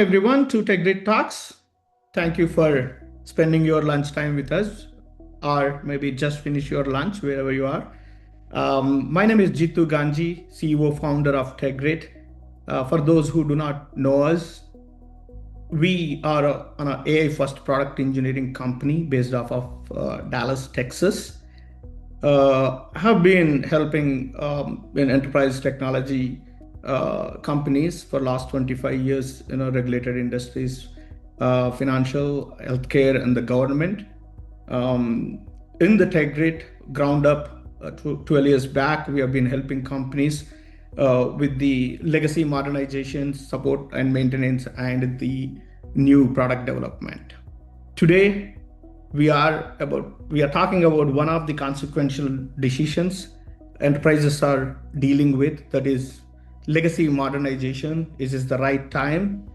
Everyone to TechGrit Talks. Thank you for spending your lunchtime with us, or maybe just finish your lunch wherever you are. My name is Ganji, CEO founder of TechGrit. For those who do not know us, we are an AI first product engineering company based off of Dallas, Texas. Have been helping in enterprise technology companies for last 25 years, regulated industries, financial, healthcare, and the government. In the TechGrid ground up 12 years back, we have been helping companies with the legacy modernization, support and maintenance, and the new product development. Today, we are talking about one of the consequential decisions enterprises are dealing with, that is legacy modernization. Is this the right time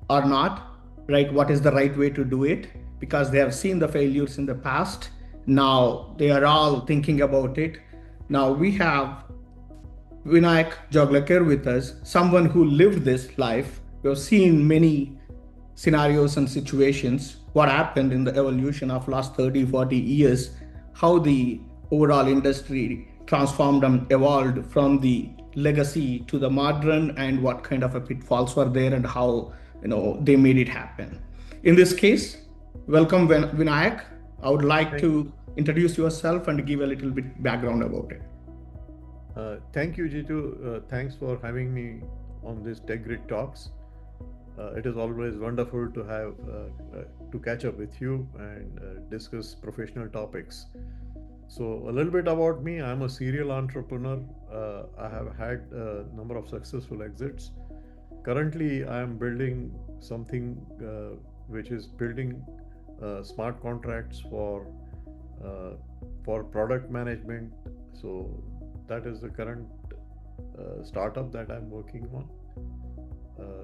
or not? Right? What is the right way to do it? Because they have seen the failures in the past. Now they are all thinking about it. Now we have Vinayak Joglekar with us, someone who lived this life. We have seen many scenarios and situations, what happened in the evolution of last 30, 40 years, how the overall industry transformed and evolved from the legacy to the modern, and what kind of a pitfalls were there and how they made it happen. In this case, welcome Vinayak. I would like to introduce yourself and give a little bit background about it. Thank you, Jitu. Thanks for having me on this TechGrit Talks. It is always wonderful to have to catch up with you and discuss professional topics. So a little bit about me. I'm a serial entrepreneur. I have had a number of successful exits. Currently, I am building something which is building smart contracts for product management. So that is the current startup that I'm working on.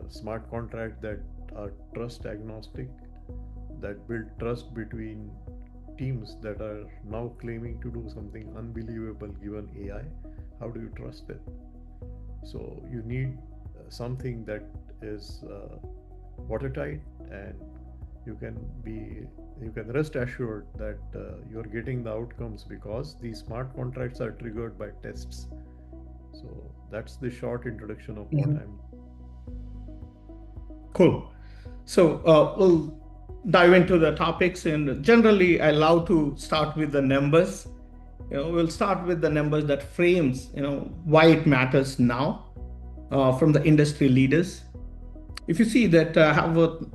Smart contract that are trust agnostic, that build trust between teams that are now claiming to do something unbelievable given AI. How do you trust it? So you need something that is watertight, and you can rest assured that you're getting the outcomes because these smart contracts are triggered by tests. So that's the short introduction of what I'm. Cool. So we'll dive into the topics, and generally I love to start with the numbers. We'll start with the numbers that frames why it matters now, from the industry leaders. If you see that I have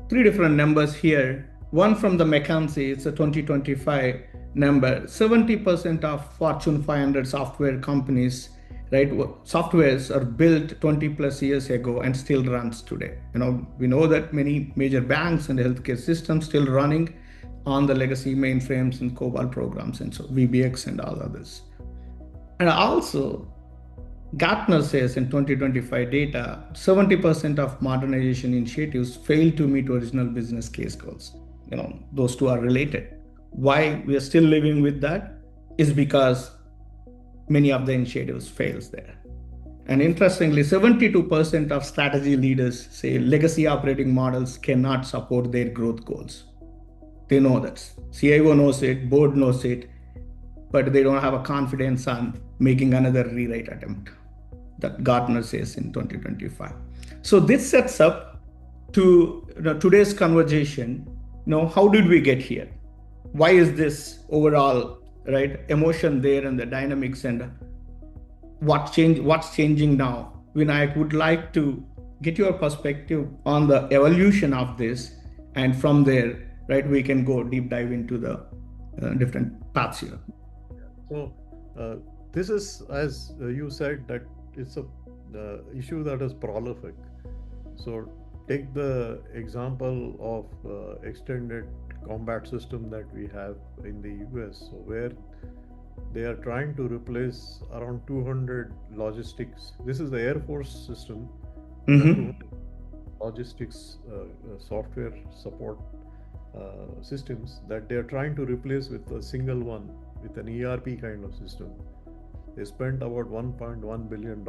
three different numbers here. One from the McKinsey, it's a 2025 number. 70% of Fortune 500 software companies, right, softwares are built 20 plus years ago and still runs today. We know that many major banks and healthcare systems still running on the legacy mainframes and COBOL programs, and so VBX and all others. And also, Gartner says in 2025 data, 70% of modernization initiatives fail to meet original business case goals. Those two are related. Why we are still living with that is because many of the initiatives fails there. And interestingly, 72% of strategy leaders say legacy operating models cannot support their growth goals. They know that. CIO knows it, board knows it, but they don't have a confidence on making another rewrite attempt. That Gartner says in 2025. So this sets up to today's conversation. How did we get here? Why is this overall emotion there and the dynamics, and what's changing now? Vinayak, would like to get your perspective on the evolution of this, and from there, we can go deep dive into the different paths here. So this is, as you said, that it's a issue that is prolific. So take the example of extended combat system that we have in the US, so where they are trying to replace around 200 logistics. This is the Air Force system. Logistics software support systems that they are trying to replace with a single one, with an ERP kind of system. They spent about $1.1 billion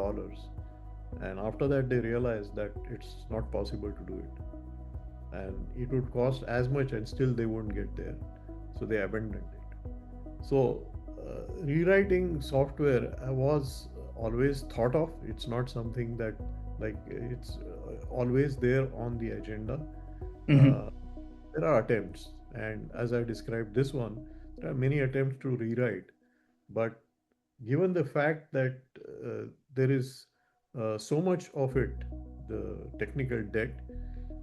And after that, they realized that it's not possible to do it, and it would cost as much, and still they won't get there. So they abandoned it. So, rewriting software was always thought of. It's not something that, like, it's always there on the agenda. Uh, Mm-hmm. there are attempts, and as I described this one, there are many attempts to rewrite. But given the fact that there is so much of it, the technical debt,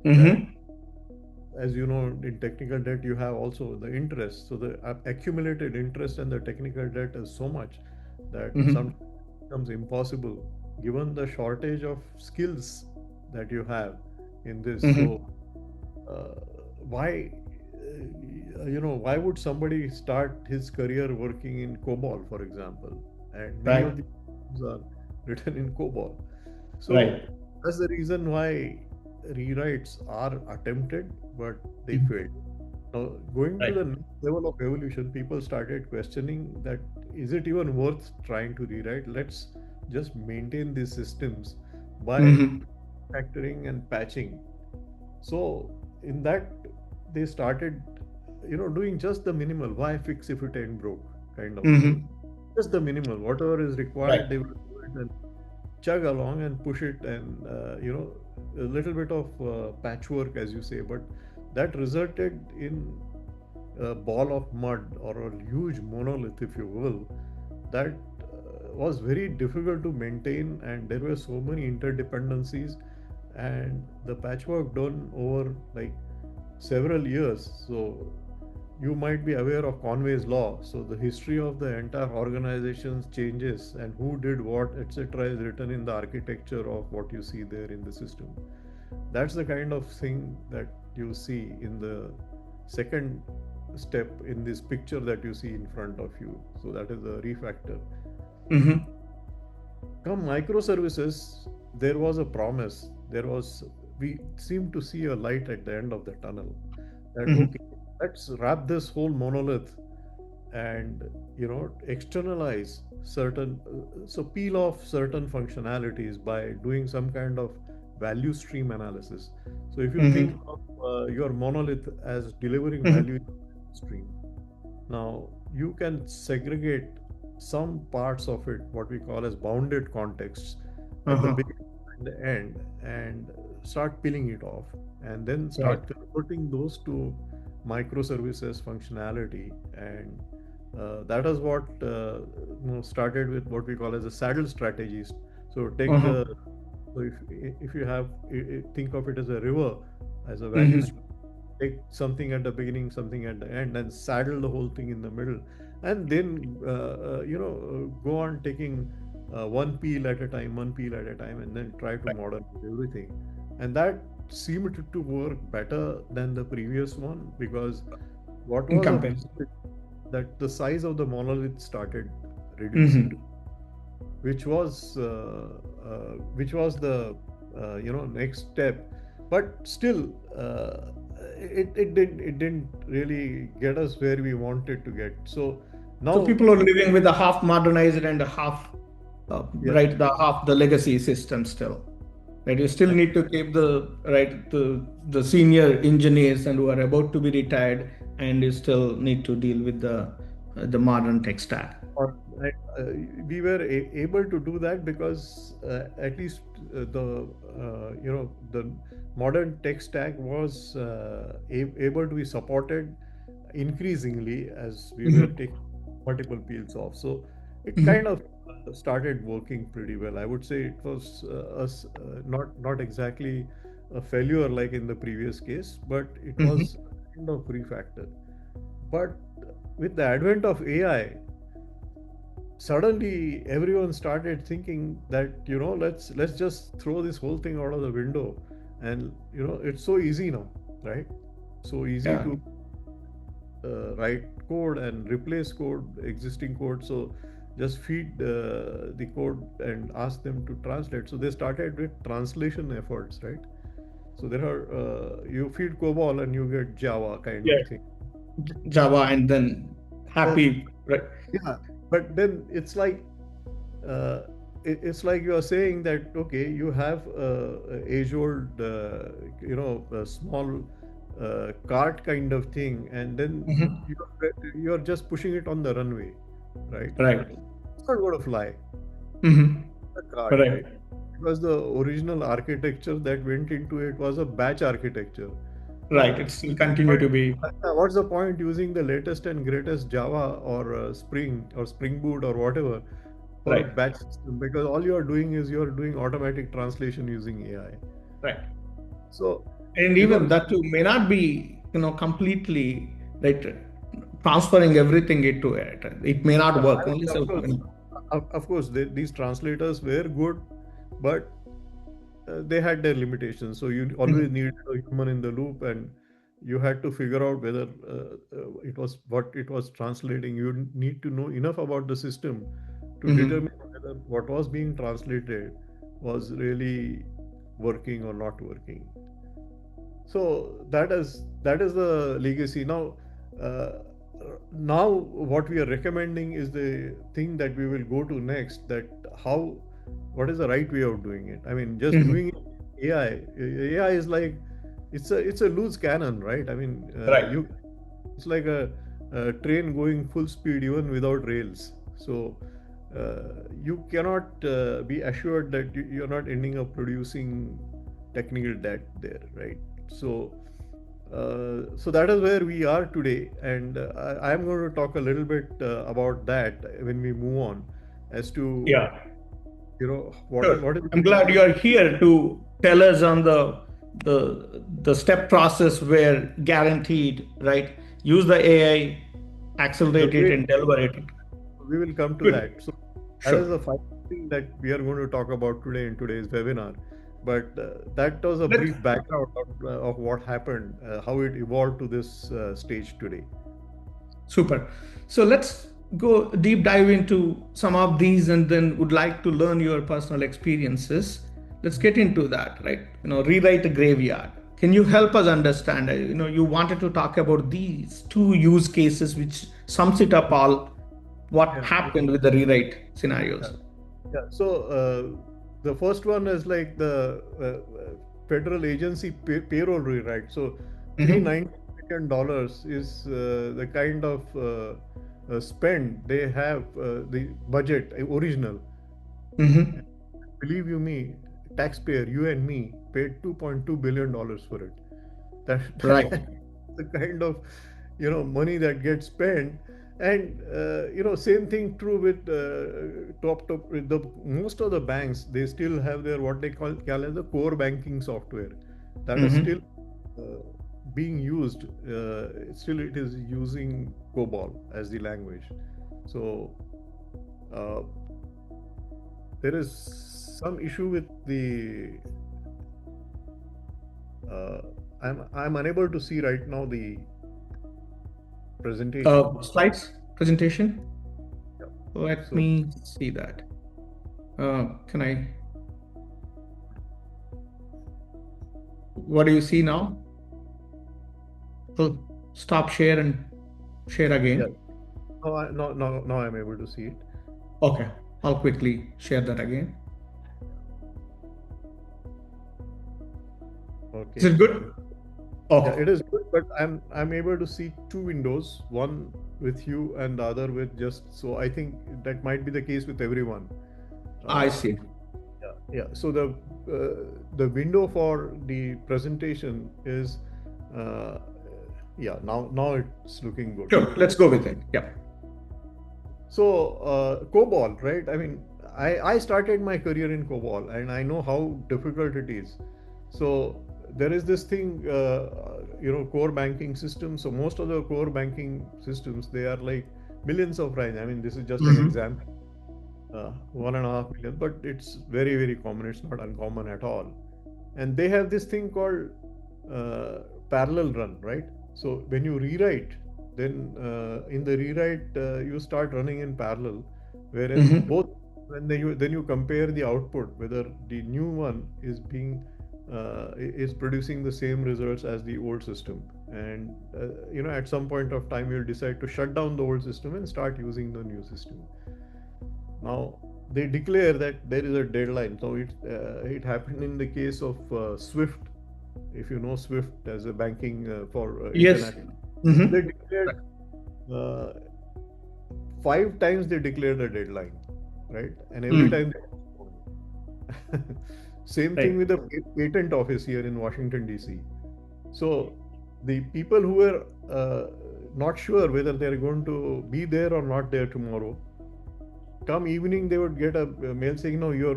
that, Mm-hmm. as you know, in technical debt you have also the interest. So the accumulated interest and the technical debt is so much that Mm-hmm. sometimes becomes impossible given the shortage of skills that you have in this. So Mm-hmm. uh, why why would somebody start his career working in COBOL, for example? And many of Right. the programs are written in COBOL. So Right. that's the reason why rewrites are attempted, but they Mhm. failed. Now, going to Right. the next level of evolution, people started questioning that, is it even worth trying to rewrite? Let's just maintain these systems by Mm-hmm. factoring and patching. So in that, they started, doing just the minimal. Why fix if it ain't broke? Kind of a thing. Mm-hmm. Just the minimal. Whatever is required, Right. they will do it and chug along and push it, and a little bit of patchwork, as you say. But that resulted in a ball of mud or a huge monolith, if you will, that was very difficult to maintain, and there were so many interdependencies, and the patchwork done over like several years. So you might be aware of Conway's law. So the history of the entire organization's changes and who did what, etc., is written in the architecture of what you see there in the system. That's the kind of thing that you see in the second step in this picture that you see in front of you. So that is the refactor. Mm-hmm. Come microservices, there was a promise. We seem to see a light at the end of the tunnel. That, Mm-hmm. okay, let's wrap this whole monolith and externalize certain, so peel off certain functionalities by doing some kind of value stream analysis. So if you think Mm-hmm. of your monolith as delivering Mm-hmm. value stream, now you can segregate some parts of it, what we call as bounded contexts, at the Uh-huh. beginning and the end, and start peeling it off, and then Right. start converting those to microservices functionality. And that is what started with what we call as a saddle strategies. So take Uh-huh. the, so if you have, think of it as a river, as a value Mm-hmm. stream, take something at the beginning, something at the end, and saddle the whole thing in the middle, and then go on taking one peel at a time, one peel at a time, and then try to Right. modernize everything. And that seemed to work better than the previous one, because what In was a comparison. benefit, that the size of the monolith started reducing, Mm-hmm. which was the next step. But still, it didn't really get us where we wanted to get. So So now, people are living with a half modernized and a half, yeah, right, the half the legacy system still. Right, you still need to keep the right the senior engineers and who are about to be retired, and you still need to deal with the modern tech stack. or, uh, we were able to do that because at least the modern tech stack was able to be supported increasingly as we were Mm-hmm. taking multiple peels off. So it kind Mm-hmm. of started working pretty well. I would say it was not exactly a failure like in the previous case, but it was Mm-hmm. kind of refactor. But with the advent of AI, suddenly everyone started thinking that, let's just throw this whole thing out of the window. And it's so easy now, right? So easy Yeah. to write code and replace code, existing code. So just feed the code and ask them to translate. So they started with translation efforts, right? So there are, you feed COBOL and you get Java kind Yeah. of thing. Java and then Then, happy, right? yeah, but then it's like, uh, it's like you are saying that okay, you have a age-old, a small cart kind of thing, and then Mhm. you're just pushing it on the runway, right? Right. It's not going to fly. Mhm. A cart, Right. right? Because the original architecture that went into it was a batch architecture. Right. Uh, It still continue but to be what's the point using the latest and greatest Java or Spring or Spring Boot or whatever for a right. batch system? Because all you are doing is you are doing automatic translation using AI. Right. So, And you know, even that too may not be, completely right transferring everything into it. It may not yeah, work. I Only mean, so, of course, these translators were good, but they had their limitations. So you always Mhm. needed a human in the loop, and you had to figure out whether it was what it was translating. You need to know enough about the system to Mhm. determine whether what was being translated was really working or not working. So that is the legacy. Now what we are recommending is the thing that we will go to next. That how what is the right way of doing it? I mean, just doing Mhm. it AI. AI is like it's a loose cannon, right? I mean, Right. you it's like a train going full speed even without rails. So you cannot be assured that you're not ending up producing technical debt there, right? So that is where we are today, and I'm going to talk a little bit about that when we move on, as to Yeah. what Sure. what is I'm glad you are here to tell us on the step process where guaranteed, right? Use the AI, the accelerate it, way and deliver it. we will come to Good. that. So that is Sure. the final thing that we are going to talk about today in today's webinar. But that was a Let's brief background of what happened, how it evolved to this stage today. Super. So let's go deep dive into some of these and then would like to learn your personal experiences. Let's get into that, right? Rewrite the graveyard. Can you help us understand? You wanted to talk about these two use cases which sums it up all what Yeah, yeah, happened with the rewrite yeah. scenarios. Yeah. So the first one is like the federal agency payroll rewrite. So Mm-hmm. $390 million is the kind of spend they have, the budget original. Mm-hmm. Believe you me, taxpayer, you and me, paid $2.2 billion for it. That, Right. that's the kind of money that gets spent. And same thing true with top with the most of the banks. They still have their what they call as the core banking software that is still Mm-hmm. uh, being used. Still, it is using COBOL as the language. So uh, there is some issue with the uh, I'm unable to see right now the presentation. Slides presentation. Yeah. Let So me see that. Can I? What do you see now? So stop share and share yeah, again. now I'm able to see it. Okay, I'll quickly share that again. Is Okay, it so good? yeah, Okay, it is good, but I'm able to see two windows, one with you and the other with just. So I think that might be the case with everyone. I Uh, see. yeah, yeah. So the window for the presentation is uh, yeah, now it's looking good. Sure, let's go with it. Yeah. So, COBOL, right? I mean, I started my career in COBOL and I know how difficult it is. So, there is this thing, core banking systems. So, most of the core banking systems, they are like millions of lines. I mean, this is just an Mm-hmm. example, 1.5 million, but it's very, very common. It's not uncommon at all. And they have this thing called uh, parallel run, right? So when you rewrite, then in the rewrite you start running in parallel, wherein Mm-hmm. both when then you compare the output whether the new one is being is producing the same results as the old system, and at some point of time you'll decide to shut down the old system and start using the new system. Now they declare that there is a deadline. So it happened in the case of Swift. If you know Swift as a banking for Yes. international, Mm-hmm. they declared uh, 5 times they declared a deadline, right? And every Mm. time they postponed. Same thing Right. with the patent office here in Washington D.C. So the people who were not sure whether they're going to be there or not there tomorrow, come evening they would get a mail saying, no, your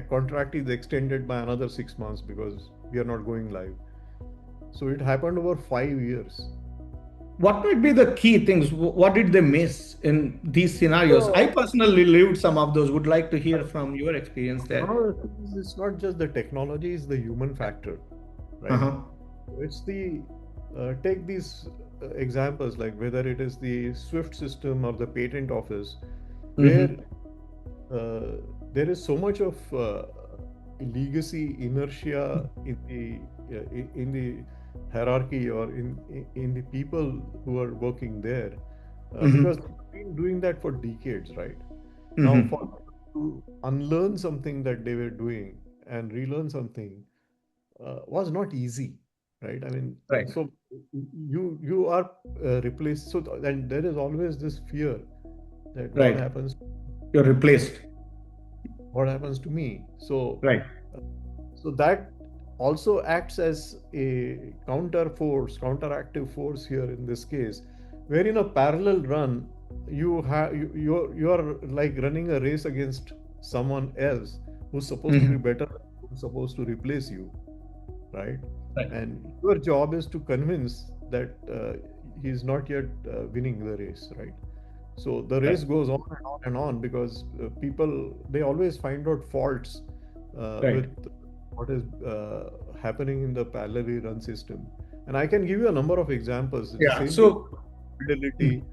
contract is extended by another 6 months because we are not going live. So it happened over 5 years. What might be the key things? What did they miss in these scenarios? I So personally lived some of those. Would like to hear from your experience one there. of the things is not just the technology, it's the human factor, right? Uh-huh. It's the take these examples like whether it is the Swift system or the patent office, where Mm-hmm. uh, there is so much of legacy inertia in the hierarchy or in the people who are working there, because Mm-hmm. they've been doing that for decades, right? Now, for Mm-hmm. them to unlearn something that they were doing and relearn something was not easy, right? I mean, Right. so you are replaced. So and there is always this fear that Right. You're replaced. what happens to me. So Right. so that also acts as a counter force, counteractive force here in this case, where in a parallel run you are like running a race against someone else who's supposed to be Mm-hmm. better, who's supposed to replace you, right? Right. And your job is to convince that he's not yet winning the race, right? So the Right. race goes on and on and on because people they always find out faults with Right. what is happening in the parallelly run system. And I can give you a number of examples. It's the Yeah. same thing So. with Fidelity,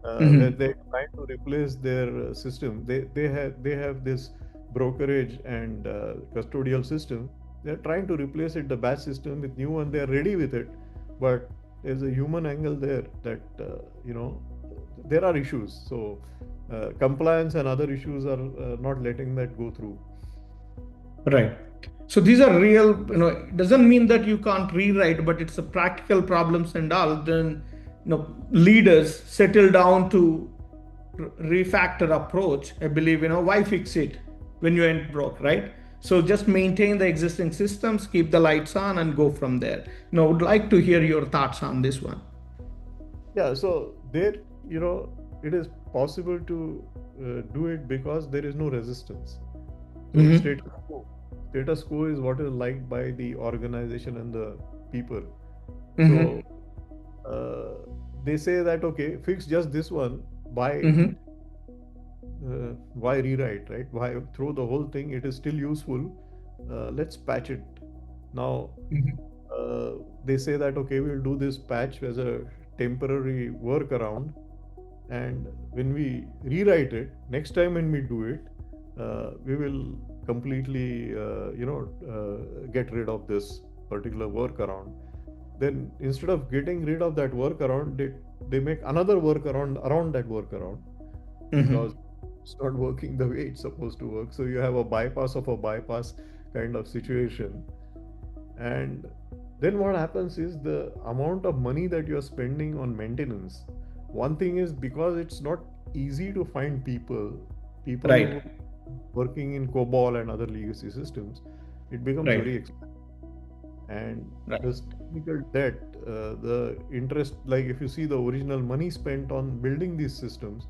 where Mm-hmm. they're trying to replace their system. They have this brokerage and custodial system. They're trying to replace it, the batch system, with new one. They're ready with it, but there's a human angle there that you know there are issues. So compliance and other issues are not letting that go through. Right. So these are real, it doesn't mean that you can't rewrite, but it's a practical problems and all. Then, leaders settle down to refactor approach. I believe, why fix it when you ain't broke, right? So just maintain the existing systems, keep the lights on, and go from there. Would like to hear your thoughts on this one. Yeah, so there, you know, it is possible to do it because there is no resistance. So Mm-hmm. status quo is what is liked by the organization and the people. So Mm-hmm. they say that okay, fix just this one. Why Mm-hmm. why rewrite, right? Why throw the whole thing? It is still useful. Let's patch it. Now uh, they say that okay, we'll do this patch as a temporary workaround, and when we rewrite it next time when we do it, we will completely get rid of this particular workaround. Then instead of getting rid of that workaround, they make another workaround around that workaround Mm-hmm. because it's not working the way it's supposed to work. So you have a bypass of a bypass kind of situation. And then what happens is the amount of money that you're spending on maintenance. One thing is because it's not easy to find people Right. who working in COBOL and other legacy systems, it becomes Right. very expensive. And Right. this technical debt, the interest, like if you see the original money spent on building these systems,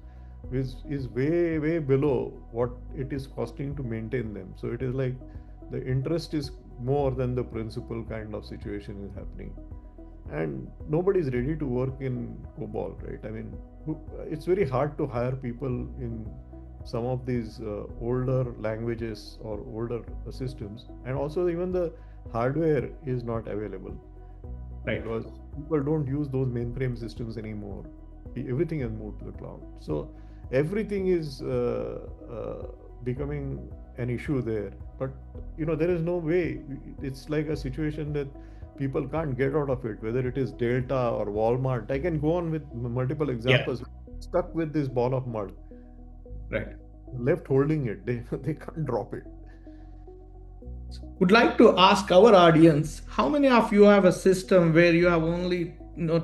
is way way below what it is costing to maintain them. So it is like the interest is more than the principal kind of situation is happening, and nobody is ready to work in COBOL, right? I mean, it's very hard to hire people in some of these older languages or older systems, and also even the hardware is not available Right. because people don't use those mainframe systems anymore. Everything has moved to the cloud. So everything is becoming an issue there. But there is no way. It's like a situation that people can't get out of it. Whether it is Delta or Walmart, I can go on with multiple Yeah. examples. Stuck with this ball of mud. Right. left holding it. They they can't drop it. Would like to ask our audience, how many of you have a system where you have only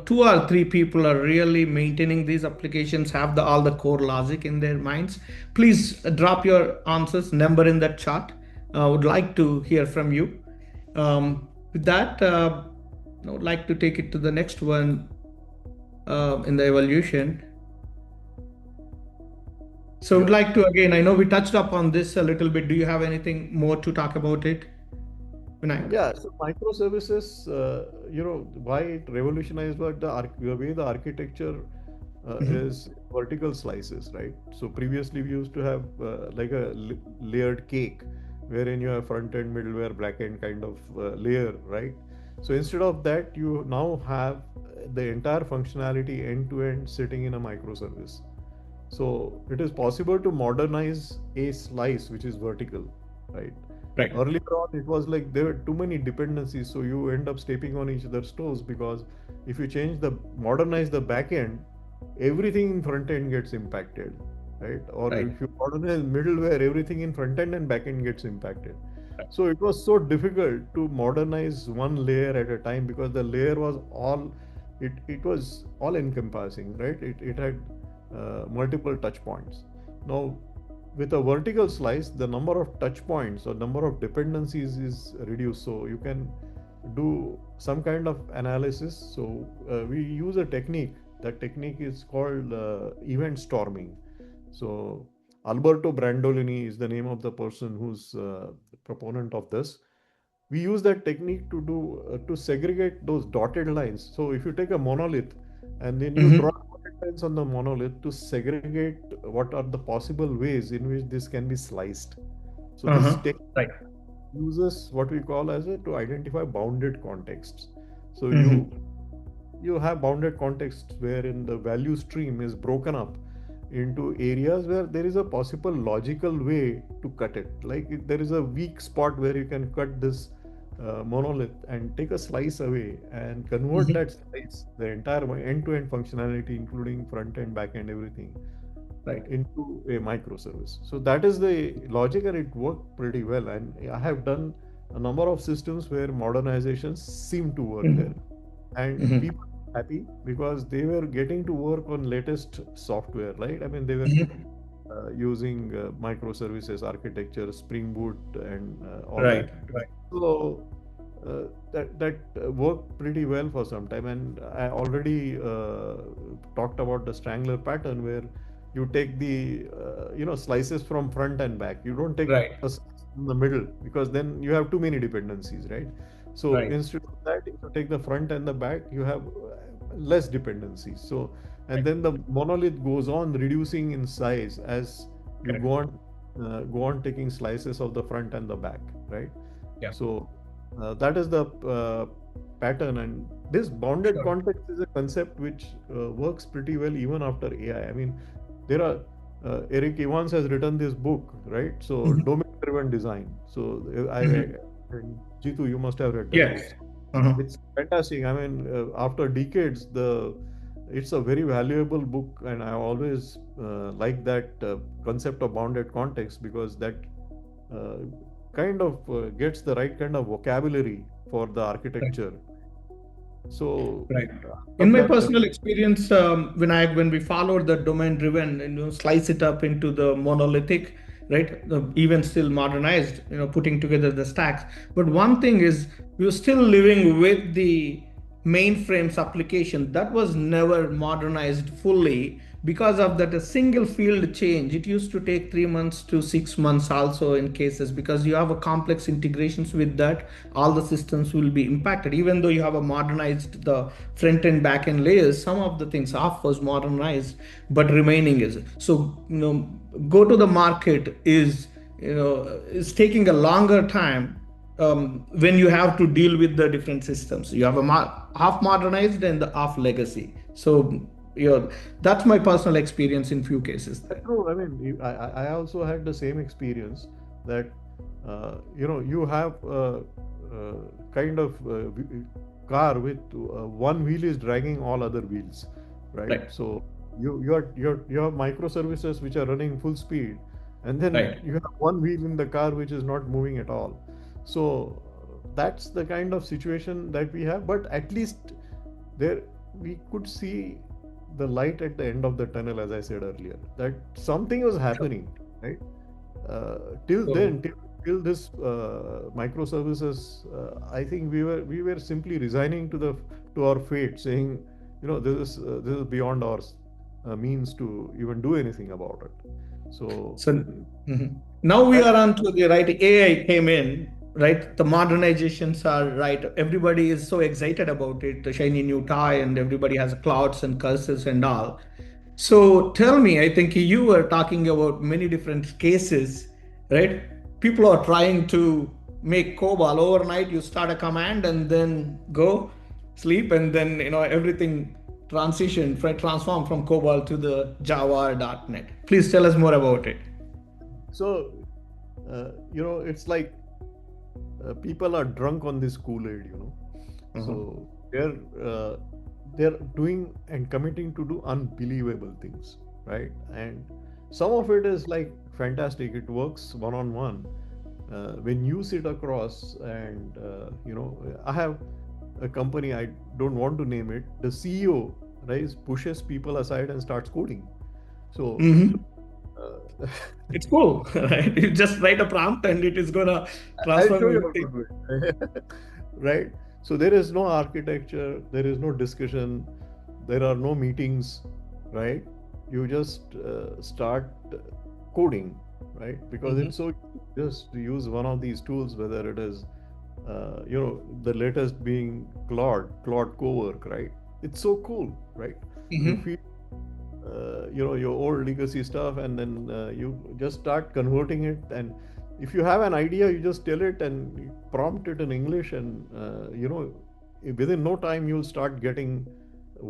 two or three people are really maintaining these applications, have all the core logic in their minds? Please drop your answers number in that chat. Would like to hear from you. With that, I would like to take it to the next one in the evaluation. So would Yeah. like to, again, I know we touched upon this a little bit. Do you have anything more to talk about it, Vinayak? Yeah, so microservices, why it revolutionized what the way the architecture Mhm. is vertical slices, right? So previously we used to have like a layered cake, wherein you have front end, middleware, back end kind of layer, right? So instead of that, you now have the entire functionality end to end sitting in a microservice. So it is possible to modernize a slice which is vertical, right? Right. Earlier on, it was like there were too many dependencies, so you end up stepping on each other's toes because if you modernize the back end, everything in front end gets impacted, right? Or Right. if you modernize middleware, everything in front end and back end gets impacted. Right. So it was so difficult to modernize one layer at a time because the layer was all it was all encompassing, right? It had multiple touch points. Now, with a vertical slice, the number of touch points or number of dependencies is reduced. So you can do some kind of analysis. So we use a technique. That technique is called event storming. So Alberto Brandolini is the name of the person who's the proponent of this. We use that technique to segregate those dotted lines. So if you take a monolith and then you draw Mm-hmm. dotted lines on the monolith to segregate what are the possible ways in which this can be sliced. So this Uh-huh. technique Right. uses what we call as a to identify bounded contexts. So you Mm-hmm. you have bounded contexts wherein the value stream is broken up into areas where there is a possible logical way to cut it. Like there is a weak spot where you can cut this monolith and take a slice away and convert Mm-hmm. that slice, the entire end-to-end functionality, including front end, back end, everything, Right. into a microservice. So that is the logic, and it worked pretty well. And I have done a number of systems where modernizations seem to work there, Mm-hmm. and Mm-hmm. people were happy because they were getting to work on latest software, right? I mean, they were Mm-hmm. using microservices architecture, Spring Boot, and all that. Right. Right. So that worked pretty well for some time, and I already talked about the strangler pattern where you take the slices from front and back. You don't take Right. a slice in the middle because then you have too many dependencies, right? So Right. instead of that, if you take the front and the back, you have less dependencies. So and Right. then the monolith goes on reducing in size as you Correct. go on taking slices of the front and the back, right? Yeah. So that is the pattern, and this bounded Sure. context is a concept which works pretty well even after AI. I mean, there are Eric Evans has written this book, right? So Mm-hmm. domain-driven design. So Mm-hmm. and Jitu, you must have read that book. Yes. Uh-huh. It's fantastic. I mean, after decades, the it's a very valuable book, and I always like that concept of bounded context because that uh, kind of gets the right kind of vocabulary for the Right. architecture. So Right. I In love my that. personal experience, Vinayak, when we followed the domain driven and slice it up into the monolithic, right, even still modernized, putting together the stacks. But one thing is, we were still living with the mainframes application that was never modernized fully because of that a single field change. It used to take 3 months to 6 months also in cases because you have a complex integrations with that. All the systems will be impacted even though you have a modernized the front end back end layers. Some of the things of course modernized, but remaining is so go to the market is taking a longer time when you have to deal with the different systems. You have a half modernized and the half legacy. So that's my personal experience in few cases That's there. true. I mean, I also had the same experience that you have uh, kind of car with one wheel is dragging all other wheels, right? Right. So you have microservices which are running full speed, and then Right. you have one wheel in the car which is not moving at all. So that's the kind of situation that we have, but at least there we could see the light at the end of the tunnel, as I said earlier, that something was happening, right? Till So, then, till this microservices, I think we were simply resigning to our fate, saying, this is beyond our means to even do anything about it. So so mhm. Now we that are on to the right. AI came in, right? The modernizations are right. Everybody is so excited about it, the shiny new toy, and everybody has clouds and curses and all. So tell me, I think you were talking about many different cases, right? People are trying to make COBOL overnight. You start a command and then go sleep, and then everything transform from COBOL to the Java or .NET. Please tell us more about it. so it's like people are drunk on this Kool-Aid. Uh-huh. So uh, they're doing and committing to do unbelievable things, right? And some of it is like fantastic. It works one on one. When you sit across and I have a company, I don't want to name it. The CEO, right, pushes people aside and starts coding. So Hmm. uh, It's cool, right? You just write a prompt and it is gonna I'll transform show you how to everything. do it. Right? So there is no architecture, there is no discussion, there are no meetings, right? You just start coding, right? Because it's Hmm. so just to use one of these tools, whether it is, the latest being Claude Cowork, right? It's so cool, right? You Hmm. feel your old legacy stuff, and then you just start converting it. And if you have an idea, you just tell it and you prompt it in English, and within no time you'll start getting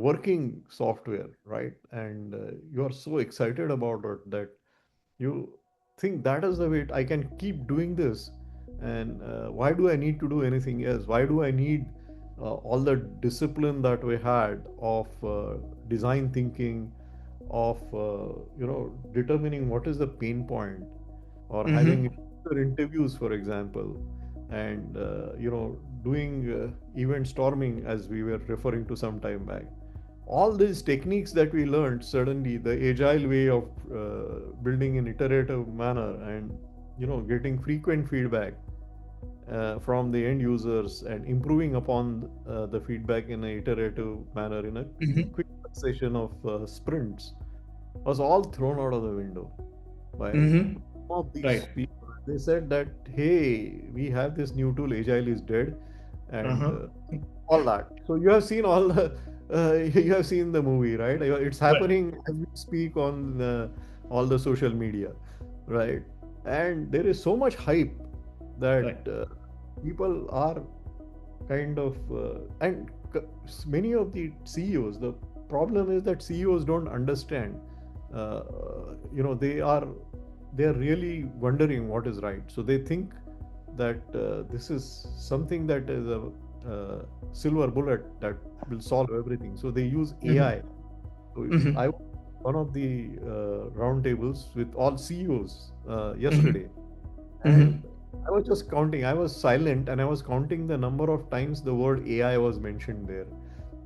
working software, right? And you are so excited about it that you think that is the way I can keep doing this. And why do I need to do anything else? Why do I need all the discipline that we had of design thinking, of determining what is the pain point, or having Hmm. user interviews, for example, and doing event storming, as we were referring to some time back. All these techniques that we learned, suddenly the agile way of building in iterative manner, and getting frequent feedback from the end users, and improving upon the feedback in an iterative manner in a Hmm. quick succession of sprints, was all thrown out of the window by Hmm. some of these Right. people. They said that, hey, we have this new tool, Agile is dead, and Uh-huh. all that. So you have seen all the, you have seen the movie, right? It's Right. happening as we speak on all the social media, right? And there is so much hype that Right. people are kind of many of the CEOs. The problem is that CEOs don't understand. Uh, they are really wondering what is right. So they think that this is something that is a silver bullet that will solve everything. So they use Hmm. AI. So I Hmm. was one of the roundtables with all CEOs Hmm. yesterday, and Hmm. I was just counting. I was silent and I was counting the number of times the word AI was mentioned there.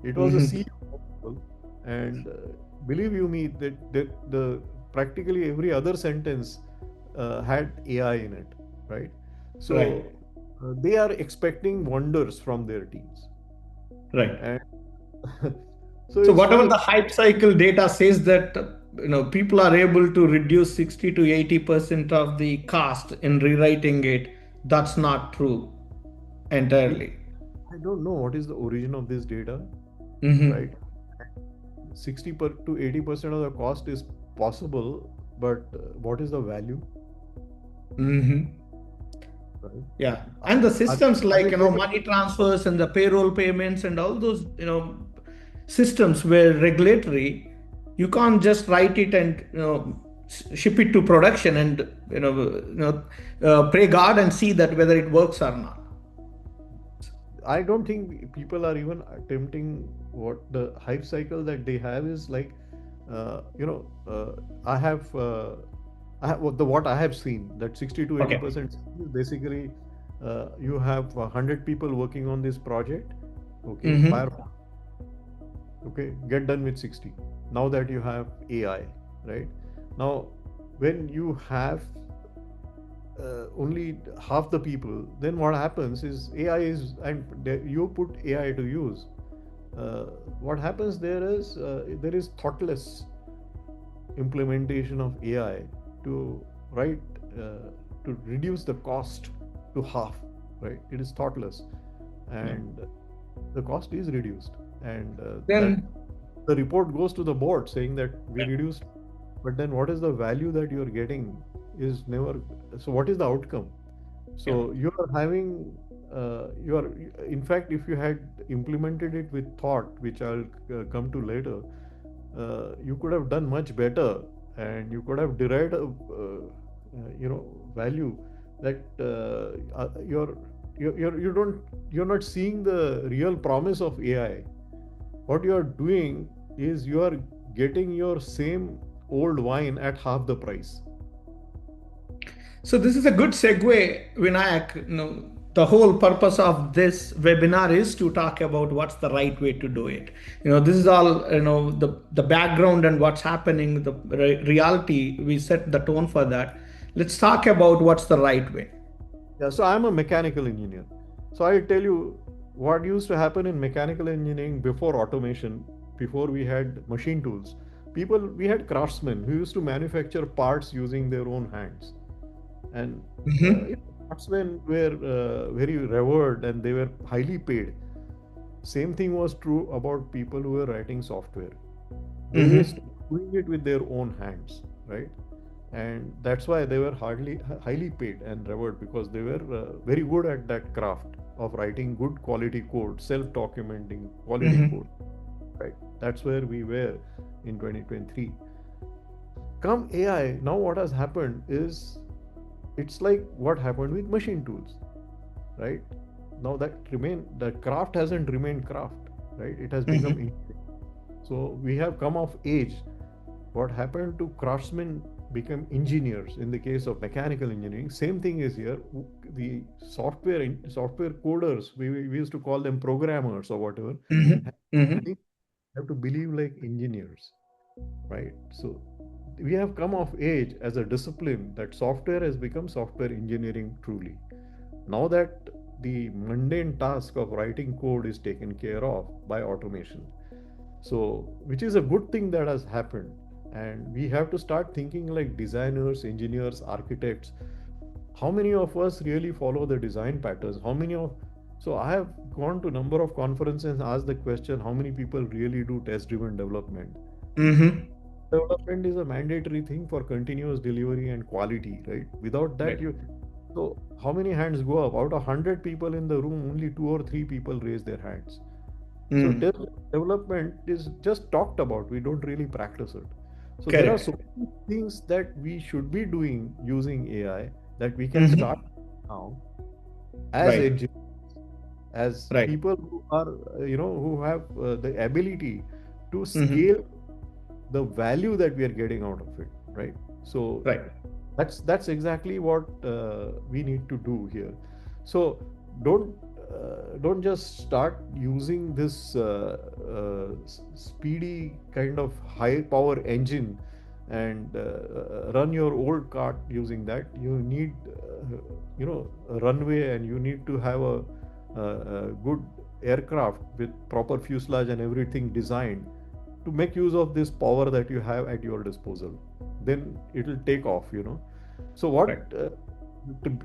It was a Hmm. sea of people, and believe you me, that the practically every other sentence had AI in it, right? Right. So they are expecting wonders from their teams, Right. and so So it's whatever funny. the hype cycle data says that people are able to reduce 60 to 80% of the cost in rewriting it, that's not true We, entirely. I don't know what is the origin of this data, right? Hmm. 60 to 80% of the cost is possible, but what is the value, Hmm. right? Yeah, Are, and the are, systems are like they going money transfers and the payroll payments and all those systems were regulatory. You can't just write it and ship it to production and pray God and see that whether it works or not. I don't think people are even attempting. What the hype cycle that they have is like, uh, you know, uh, I have what I have seen, that 60 to Okay. 80% is basically you have 100 people working on this project. Okay, fire. Mm-hmm. Okay, get done with 60. Now that you have AI, right? Now, when you have only half the people, then what happens is AI is, and you put AI to use. Uh, what happens there is thoughtless implementation of AI to write to reduce the cost to half, right? It is thoughtless, Yeah. and the cost is reduced, and that Then, the report goes to the board saying that we reduced, but then what is the value that you're getting is never. So what is the outcome? yeah. So you are having, you are, in fact, if you had implemented it with thought, which I'll come to later, you could have done much better, and you could have derived a, value that you don't, you're not seeing the real promise of AI. What you are doing is you are getting your same old wine at half the price. So this is a good segue, Vinayak. The whole purpose of this webinar is to talk about what's the right way to do it. This is all, the background and what's happening, the reality. We set the tone for that. Let's talk about what's the right way. Yeah, so I'm a mechanical engineer. So I'll tell you what used to happen in mechanical engineering before automation, before we had machine tools. We had craftsmen who used to manufacture parts using their own hands. And Mm-hmm. craftsmen were very revered and they were highly paid. Same thing was true about people who were writing software. They were Mm-hmm. doing it with their own hands, right? And that's why they were highly paid and revered, because they were very good at that craft of writing good quality code, self-documenting quality code, Mm-hmm. right? That's where we were in 2023. Come AI, now what has happened is it's like what happened with machine tools, right? Now the craft hasn't remained craft, right? It has become Mm-hmm. so we have come of age. What happened to craftsmen become engineers in the case of mechanical engineering. Same thing is here. The software coders, we used to call them programmers or whatever, Mm-hmm. Mm-hmm. have to believe like engineers, right? So we have come of age as a discipline that software has become software engineering truly. Now that the mundane task of writing code is taken care of by automation, so which is a good thing that has happened, and we have to start thinking like designers, engineers, architects. How many of us really follow the design patterns? How many of So I have gone to number of conferences and asked the question, how many people really do test driven development? Mm-hmm. Development is a mandatory thing for continuous delivery and quality, right? Without that, Right. you. So, how many hands go up? Out of 100 people in the room, only two or three people raise their hands. So, Mm. development is just talked about. We don't really practice it. So, there are Correct. so many things that we should be doing using AI that we can start Mm-hmm. now as Right. engineers, as Right. people who are, who have the ability to Mm-hmm. scale the value that we are getting out of it, right? So Right. that's exactly what we need to do here. So don't don't just start using this speedy kind of high power engine and run your old cart using that. You need a runway, and you need to have a good aircraft with proper fuselage and everything designed to make use of this power that you have at your disposal. Then it will take off, so Right.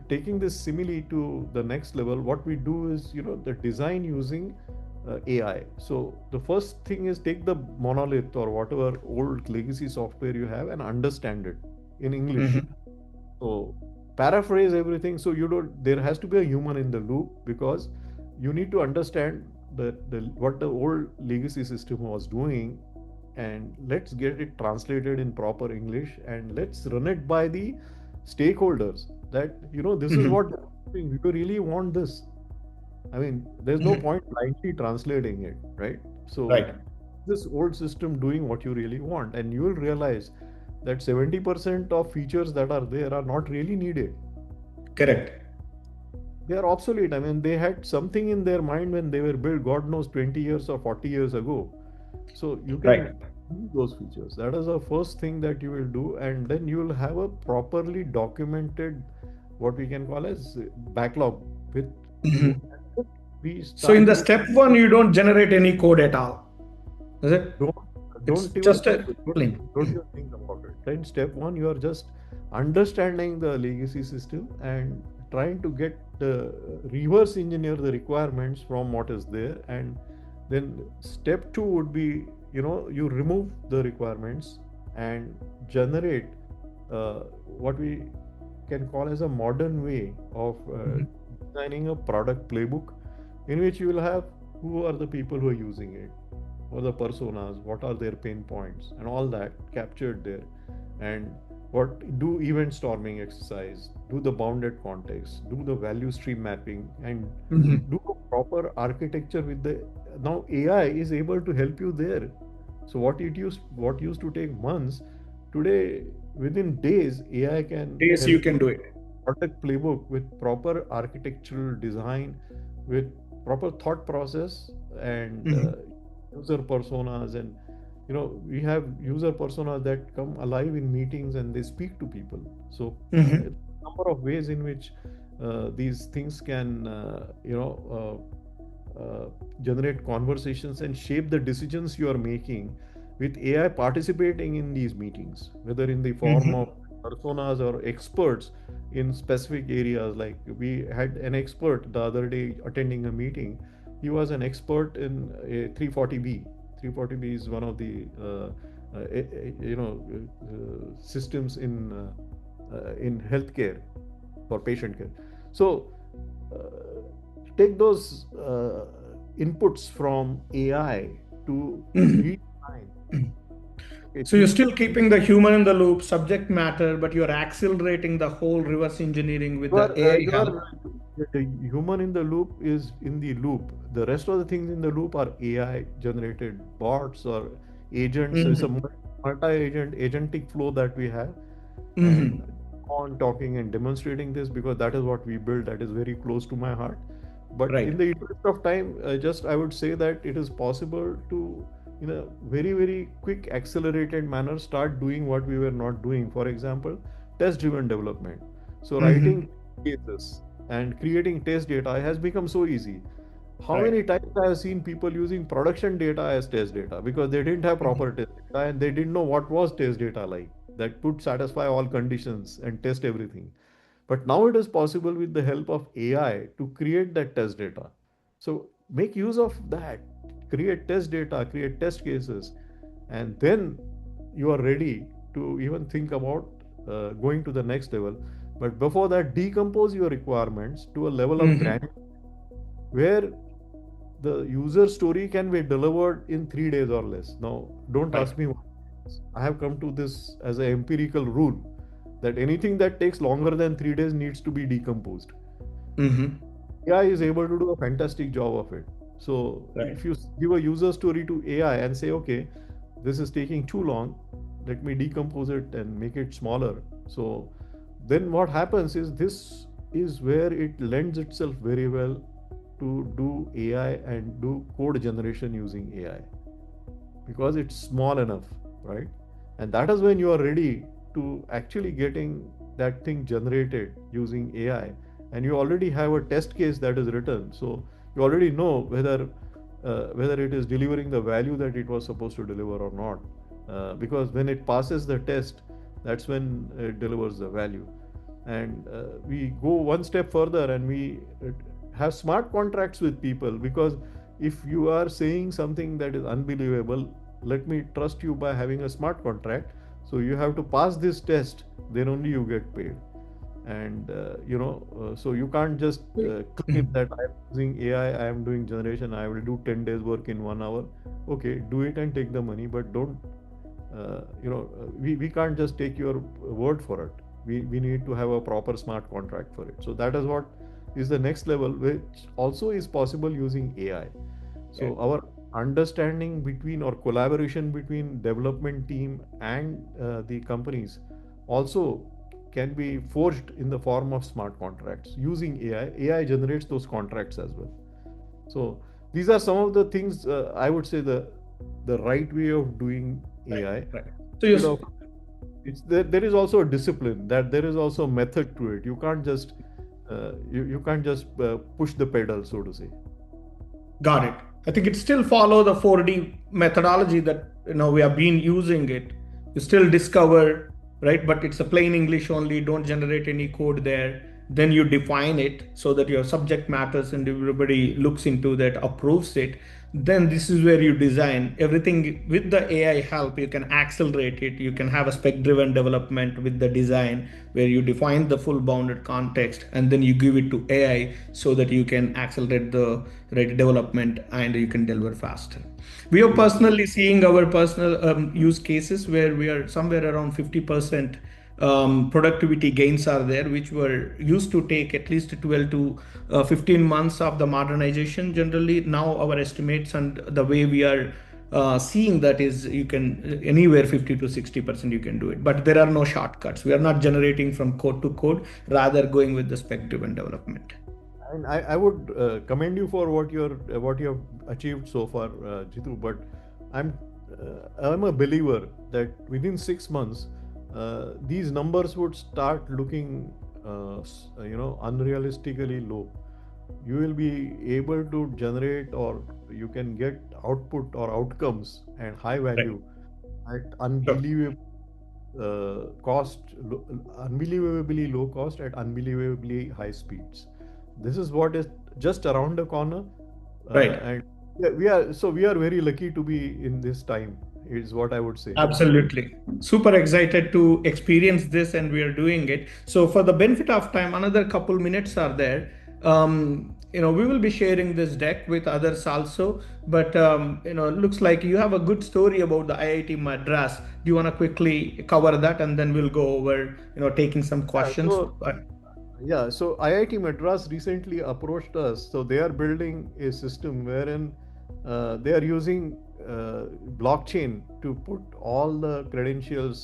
taking this simile to the next level, what we do is, the design using AI. So the first thing is take the monolith or whatever old legacy software you have and understand it in English. Mm-hmm. So paraphrase everything. So you don't. There has to be a human in the loop, because you need to understand the what the old legacy system was doing, and let's get it translated in proper English, and let's run it by the stakeholders. That this is Mm-hmm. what you really want this. I mean, there's no Mm-hmm. point blindly translating it, right? So Right. this old system doing what you really want, and you will realize that 70% of features that are there are not really needed. Correct. They are obsolete. I mean, they had something in their mind when they were built, God knows, 20 years or 40 years ago. So you can Right. use those features. That is the first thing that you will do, and then you will have a properly documented, what we can call as backlog with, you know, Mhm. we So in start the using. step one, you don't generate any code at all, is it? It's Don't even just think a clean. don't even think about it. Then step one, you are just understanding the legacy system and trying to get the reverse engineer the requirements from what is there. And then step two would be, you remove the requirements and generate what we can call as a modern way of Mhm. designing a product playbook, in which you will have who are the people who are using it, or the personas, what are their pain points, and all that captured there. And what do event storming exercise, do the bounded context, do the value stream mapping, and Mhm. do a proper architecture with the. Now AI is able to help you there. So what used to take months, today within days AI can Yes, you help can you do it. product playbook with proper architectural design, with proper thought process, and Mhm. user personas. And we have user personas that come alive in meetings and they speak to people. So Mhm. number of ways in which these things can generate conversations and shape the decisions you are making, with AI participating in these meetings, whether in the form Mhm. of personas or experts in specific areas. Like, we had an expert the other day attending a meeting. He was an expert in a 340B. 340B is one of the systems in healthcare for patient care. So take those inputs from AI to Mhm. redesign. Mhm. Okay, So you're still keeping the human in the loop, subject matter, but you're accelerating the whole reverse engineering with you are the AI you help. are the human in the loop is in the loop. The rest of the things in the loop are AI generated bots or agents. So it's a Mhm. multi-agent agentic flow that we have. And Mhm. on talking and demonstrating this, because that is what we build, that is very close to my heart. But in Right. the interest of time, just I would say that it is possible to, in a very very quick accelerated manner, start doing what we were not doing. For example, test driven development. So Mhm. writing cases and creating test data has become so easy. How Right. many times I have seen people using production data as test data because they didn't have Mhm. proper test data and they didn't know what was test data like that could satisfy all conditions and test everything. But now it is possible with the help of AI to create that test data. So make use of that, create test data, create test cases, and then you are ready to even think about going to the next level. But before that, decompose your requirements to a level of Mhm. granularity where the user story can be delivered in 3 days or less. Now, don't Right. ask me what. I have come to this as an empirical rule that anything that takes longer than 3 days needs to be decomposed. Mhm. AI is able to do a fantastic job of it. So, Right. if you give a user story to AI and say, okay, this is taking too long, let me decompose it and make it smaller. So, then what happens is this is where it lends itself very well to do AI and do code generation using AI because it's small enough, right? And that is when you are ready to actually getting that thing generated using AI, and you already have a test case that is written, so you already know whether it is delivering the value that it was supposed to deliver or not. Because when it passes the test, that's when it delivers the value. And we go one step further and we have smart contracts with people, because if you are saying something that is unbelievable, let me trust you by having a smart contract. So you have to pass this test, then only you get paid. And so you can't just claim Mhm. that I am using AI, I am doing generation, I will do 10 days work in 1 hour. Okay, do it and take the money, but don't we can't just take your word for it. We need to have a proper smart contract for it. So that is what is the next level, which also is possible using AI. So Right. our understanding between or collaboration between development team and the companies also can be forged in the form of smart contracts using AI. AI generates those contracts as well. So these are some of the things, I would say, the right way of doing Right, AI. right. So Instead of, it's there is also a discipline, that there is also a method to it. You can't just you can't just push the pedal, so to say. got it. I think it still follow the 4D methodology that we have been using it. You still discover, right? But it's a plain English only. Don't generate any code there. Then you define it so that your subject matters and everybody looks into that, approves it. Then this is where you design everything with the AI help. You can accelerate it. You can have a spec-driven development with the design where you define the full bounded context and then you give it to AI so that you can accelerate the right development and you can deliver faster. We are Yeah. personally seeing our personal use cases where we are somewhere around 50% productivity gains are there, which were used to take at least 12 to 15 months of the modernization. Generally, now our estimates and the way we are seeing that is you can anywhere 50 to 60% you can do it, but there are no shortcuts. We are not generating from code to code, rather going with the spec driven development. And I would commend you for what you have achieved so far, Jitu. But I'm I'm a believer that within 6 months, these numbers would start looking, unrealistically low. You will be able to generate, or you can get output or outcomes and high Right. value at Sure. unbelievably low cost at unbelievably high speeds. This is what is just around the corner, Right. and yeah, we are very lucky to be in this time. Is what I would say. Absolutely. Super excited to experience this, and we are doing it. So, for the benefit of time, another couple minutes are there. We will be sharing this deck with others also. But it looks like you have a good story about the IIT Madras. Do you want to quickly cover that, and then we'll go over, taking some Yeah, questions. so IIT Madras recently approached us. So they are building a system wherein they are using blockchain to put all the credentials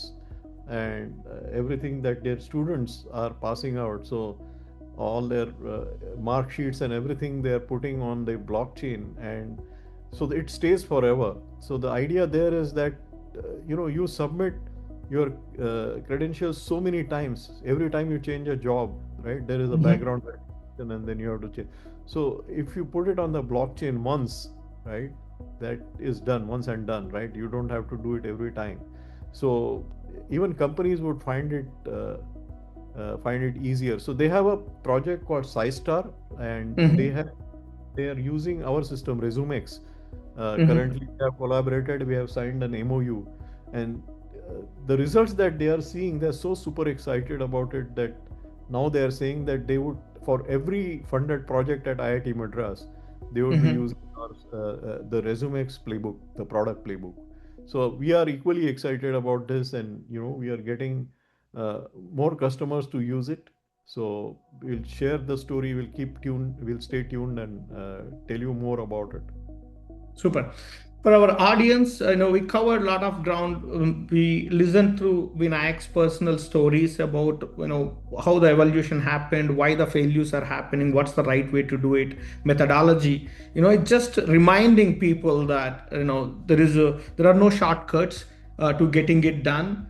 and everything that their students are passing out. So all their mark sheets and everything they are putting on the blockchain, and so it stays forever. So the idea there is that you submit your credentials so many times. Every time you change a job, right, there is a Mhm. background verification, and then you have to change. So if you put it on the blockchain once, right, that is done once and done, right? You don't have to do it every time. So even companies would find it easier. So they have a project called SciStar, and Mhm. they are using our system ResumeX. Mhm. Currently, we have collaborated. We have signed an MOU, and the results that they are seeing, they're so super excited about it that now they are saying that they would, for every funded project at IIT Madras, they would be Mhm. using the ResumeX playbook, the product playbook. So we are equally excited about this, and we are getting more customers to use it. So we'll share the story. We'll keep tuned. We'll stay tuned and tell you more about it. Super. For our audience, I know we covered a lot of ground. We listened through Vinayak's personal stories about how the evolution happened, why the failures are happening, what's the right way to do it, methodology. It's just reminding people that there are no shortcuts to getting it done.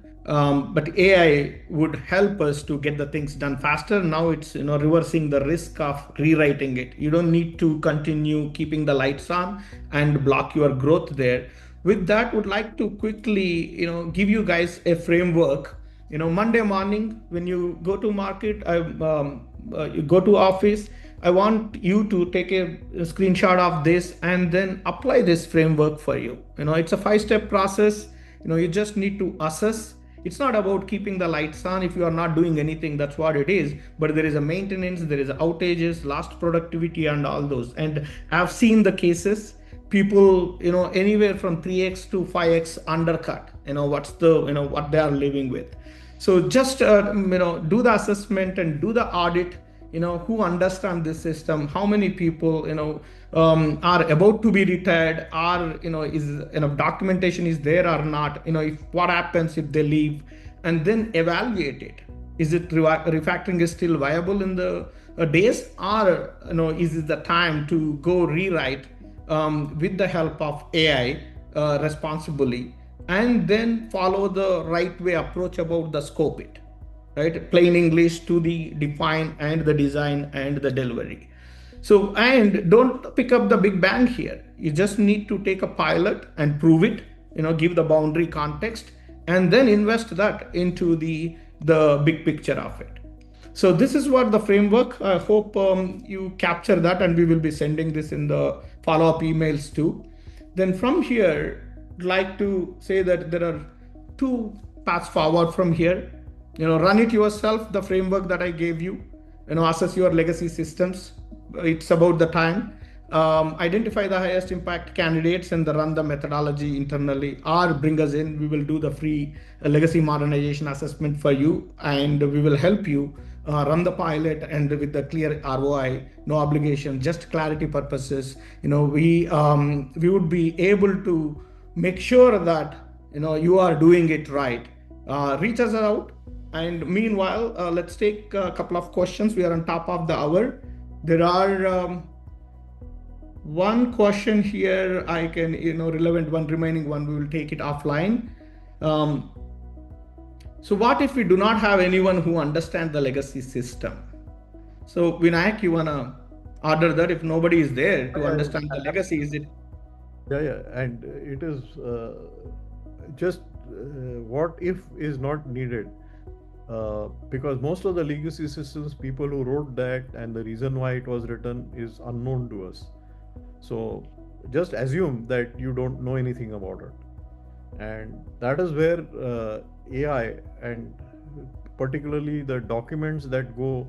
But AI would help us to get the things done faster. Now it's reversing the risk of rewriting it. You don't need to continue keeping the lights on and block your growth there. With that, would like to quickly give you guys a framework. Monday morning when you go to market, you go to office. I want you to take a screenshot of this and then apply this framework for you. It's a 5-step process. You just need to assess. It's not about keeping the lights on if you are not doing anything. That's what it is. But there is a maintenance, there is outages, lost productivity, and all those. And I've seen the cases. People, anywhere from 3x to 5x undercut. What's the what they are living with. So just do the assessment and do the audit. Who understand this system, how many people are about to be retired, or is enough documentation is there or not, if what happens if they leave, and then evaluate it. Is it refactoring is still viable in the days, or is it the time to go rewrite with the help of AI responsibly, and then follow the right way approach about the scope it, right? Plain English to the define and the design and the delivery. So, and don't pick up the big bang here. You just need to take a pilot and prove it, give the boundary context, and then invest that into the big picture of it. So this is what the framework. I hope you capture that, and we will be sending this in the follow-up emails too. Then from here, I'd like to say that there are two paths forward from here. Run it yourself, the framework that I gave you. Assess your legacy systems. It's about the time. Identify the highest impact candidates and run the methodology internally, or bring us in. We will do the free legacy modernization assessment for you, and we will help you run the pilot, and with the clear ROI, no obligation, just clarity purposes. We would be able to make sure that you are doing it right. Reach us out, and meanwhile, let's take a couple of questions. We are on top of the hour. There are one question here. I can, relevant one, remaining one, we will take it offline. Um, so what if we do not have anyone who understands the legacy system? So Vinayak, you wanna order that if nobody is there to Yeah, understand the yeah, legacy? Is it yeah, yeah. And it is just what if is not needed, because most of the legacy systems, people who wrote that and the reason why it was written is unknown to us. So just assume that you don't know anything about it, and that is where AI and particularly the documents that go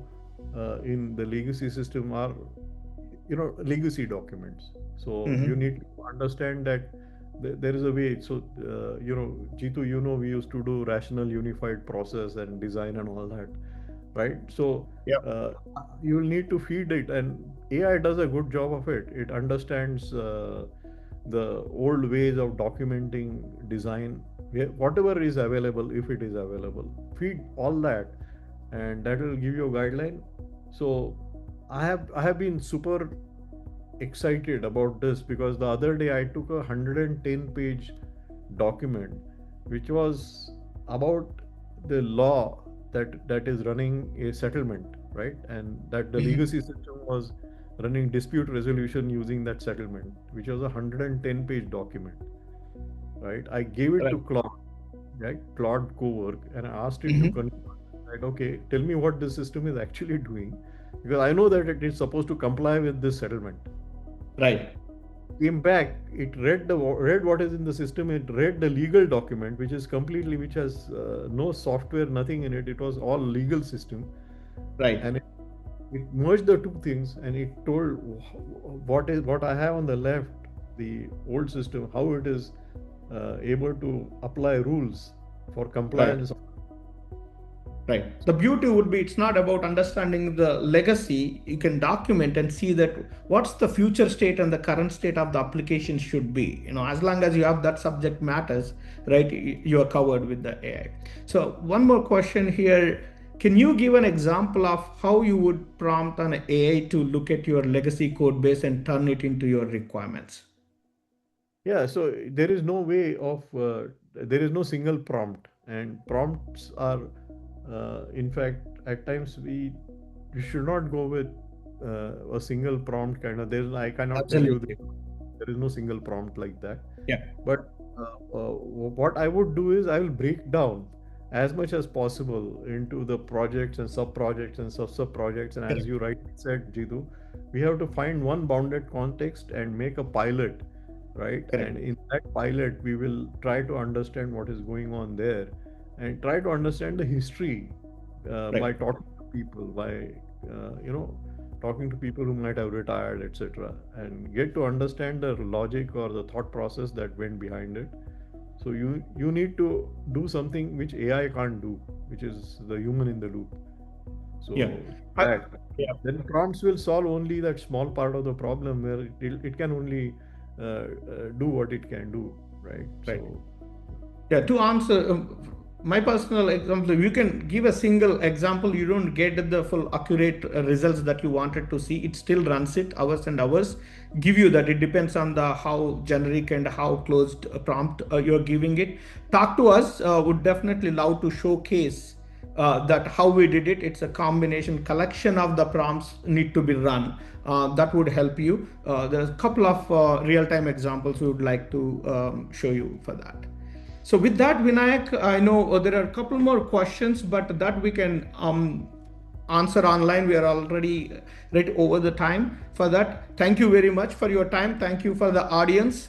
in the legacy system are, legacy documents. So you Mhm. need to understand that there is a way. So Jitu, we used to do rational unified process and design and all that, right? So Yeah. uh, you will need to feed it, and AI does a good job of it. It understands the old ways of documenting design, whatever is available, if it is available, feed all that, and that will give you a guideline. So I have been super excited about this because the other day I took a 110-page document which was about the law that is running a settlement, right? And that the Mhm. legacy system was running dispute resolution using that settlement, which was a 110-page document, right? I gave it to Right. Claude, right? Claude Cowork, and I asked it to Mhm. confirm, like, okay, tell me what this system is actually doing, because I know that it is supposed to comply with this settlement. Right. Came back, it read what is in the system, it read the legal document, which is completely, which has no software, nothing in it. It was all legal system, Right. and it merged the two things, and it told what I have on the left, the old system, how it is able to apply rules for Right. compliance. Right. The beauty would be it's not about understanding the legacy. You can document and see that what's the future state and the current state of the application should be. As long as you have that subject matters, right, you are covered with the AI. So one more question here. Can you give an example of how you would prompt an AI to look at your legacy code base and turn it into your requirements? Yeah, so there is no way of there is no single prompt, and prompts are, in fact, at times we should not go with a single prompt kind of. There's I cannot tell you that Absolutely. there is no single prompt like that. Yeah. But what I would do is I will break down as much as possible into the projects and sub projects and sub projects. And as Correct. you rightly said, Jitu, we have to find one bounded context and make a pilot, right? And Correct. in that pilot, we will try to understand what is going on there and try to understand the history by Right. talking to people, by talking to people who might have retired, etc., and get to understand the logic or the thought process that went behind it. So you need to do something which AI can't do, which is the human in the loop. Yeah. So I, that yeah. then prompts will solve only that small part of the problem where it can only do what it can do, right? Right. So Yeah, to answer my personal example, you can give a single example. You don't get the full accurate results that you wanted to see. It still runs it hours and hours. Give you that. It depends on the how generic and how closed prompt you're giving it. Talk to us. Would definitely love to showcase that how we did it. It's a combination collection of the prompts need to be run. That would help you. There's a couple of real-time examples we would like to show you for that. So with that, Vinayak, I know there are a couple more questions, but that we can answer online. We are already right over the time for that. Thank you very much for your time. Thank you for the audience.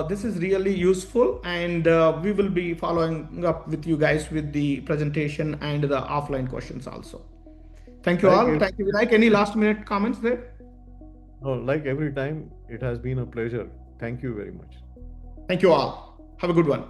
This is really useful, and we will be following up with you guys with the presentation and the offline questions also. Thank you like all. every, Thank you, Vinayak. Any last minute comments there? no, like every time, it has been a pleasure. Thank you very much. Thank you all. Have a good one.